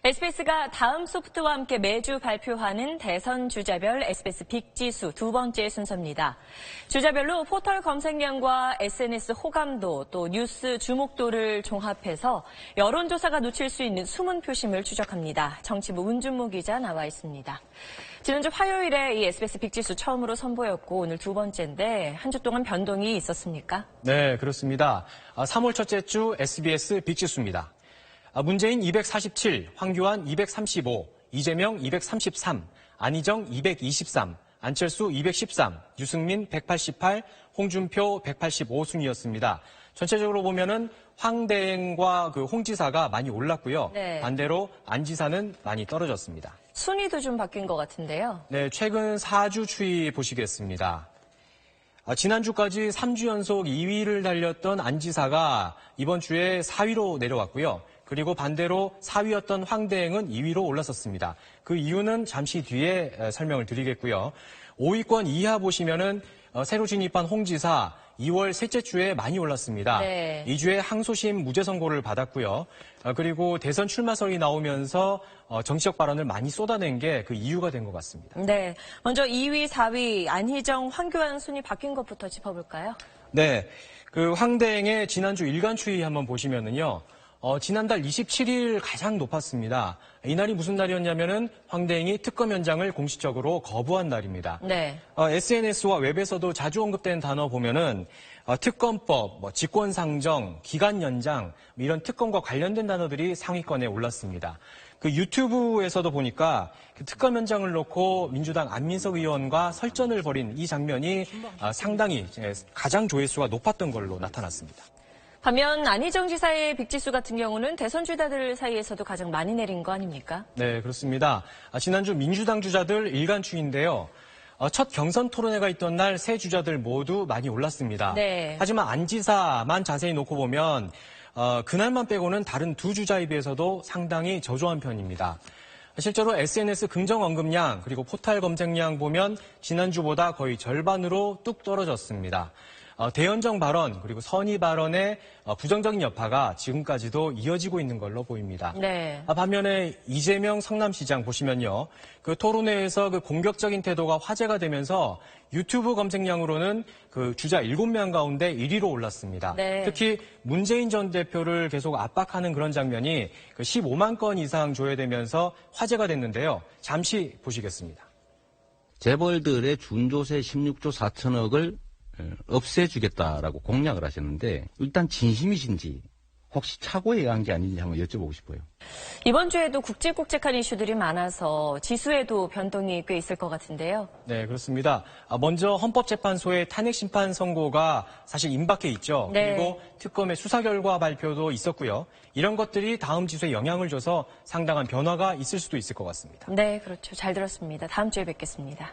SBS가 다음 소프트와 함께 매주 발표하는 대선 주자별 SBS 빅지수 두 번째 순서입니다. 주자별로 포털 검색량과 SNS 호감도 또 뉴스 주목도를 종합해서 여론조사가 놓칠 수 있는 숨은 표심을 추적합니다. 정치부 은준모 기자 나와 있습니다. 지난주 화요일에 이 SBS 빅지수 처음으로 선보였고 오늘 두 번째인데 한 주 동안 변동이 있었습니까? 네, 그렇습니다. 3월 첫째 주 SBS 빅지수입니다. 문재인 247, 황교안 235, 이재명 233, 안희정 223, 안철수 213, 유승민 188, 홍준표 185 순이었습니다. 전체적으로 보면은 황대행과 홍 지사가 많이 올랐고요. 네. 반대로 안 지사는 많이 떨어졌습니다. 순위도 좀 바뀐 것 같은데요. 네, 최근 4주 추이 보시겠습니다. 지난주까지 3주 연속 2위를 달렸던 안 지사가 이번 주에 4위로 내려왔고요. 그리고 반대로 4위였던 황대행은 2위로 올라섰습니다. 그 이유는 잠시 뒤에 설명을 드리겠고요. 5위권 이하 보시면은 새로 진입한 홍 지사 2월 셋째 주에 많이 올랐습니다. 네. 2주에 항소심 무죄 선고를 받았고요. 그리고 대선 출마설이 나오면서 정치적 발언을 많이 쏟아낸 게 그 이유가 된 것 같습니다. 네, 먼저 2위, 4위 안희정, 황교안 순위 바뀐 것부터 짚어볼까요? 네, 황대행의 지난주 일간 추이 한번 보시면은요. 지난달 27일 가장 높았습니다. 이날이 무슨 날이었냐면은 황대행이 특검 현장을 공식적으로 거부한 날입니다. 네. SNS와 웹에서도 자주 언급되는 단어 보면은 특검법, 직권상정, 기간 연장 이런 특검과 관련된 단어들이 상위권에 올랐습니다. 유튜브에서도 보니까 특검 현장을 놓고 민주당 안민석 의원과 설전을 벌인 이 장면이 상당히 가장 조회수가 높았던 걸로 나타났습니다. 반면 안희정 지사의 빅지수 같은 경우는 대선 주자들 사이에서도 가장 많이 내린 거 아닙니까? 네, 그렇습니다. 지난주 민주당 주자들 일간 추이인데요. 첫 경선 토론회가 있던 날 세 주자들 모두 많이 올랐습니다. 네. 하지만 안 지사만 자세히 놓고 보면 그날만 빼고는 다른 두 주자에 비해서도 상당히 저조한 편입니다. 실제로 SNS 긍정 언급량 그리고 포털 검색량 보면 지난주보다 거의 절반으로 뚝 떨어졌습니다. 대연정 발언 그리고 선의 발언의 부정적인 여파가 지금까지도 이어지고 있는 걸로 보입니다. 네. 반면에 이재명 성남시장 보시면요. 토론회에서 공격적인 태도가 화제가 되면서 유튜브 검색량으로는 주자 7명 가운데 1위로 올랐습니다. 네. 특히 문재인 전 대표를 계속 압박하는 그런 장면이 15만 건 이상 조회되면서 화제가 됐는데요. 잠시 보시겠습니다. 재벌들의 준조세 16조 4천억을 없애주겠다라고 공약을 하셨는데 일단 진심이신지 혹시 착오에 의한 게 아닌지 한번 여쭤보고 싶어요. 이번 주에도 굵직굵직한 이슈들이 많아서 지수에도 변동이 꽤 있을 것 같은데요. 네, 그렇습니다. 먼저 헌법재판소의 탄핵 심판 선고가 사실 임박해 있죠. 네. 그리고 특검의 수사 결과 발표도 있었고요. 이런 것들이 다음 지수에 영향을 줘서 상당한 변화가 있을 수도 있을 것 같습니다. 네, 그렇죠. 잘 들었습니다. 다음 주에 뵙겠습니다.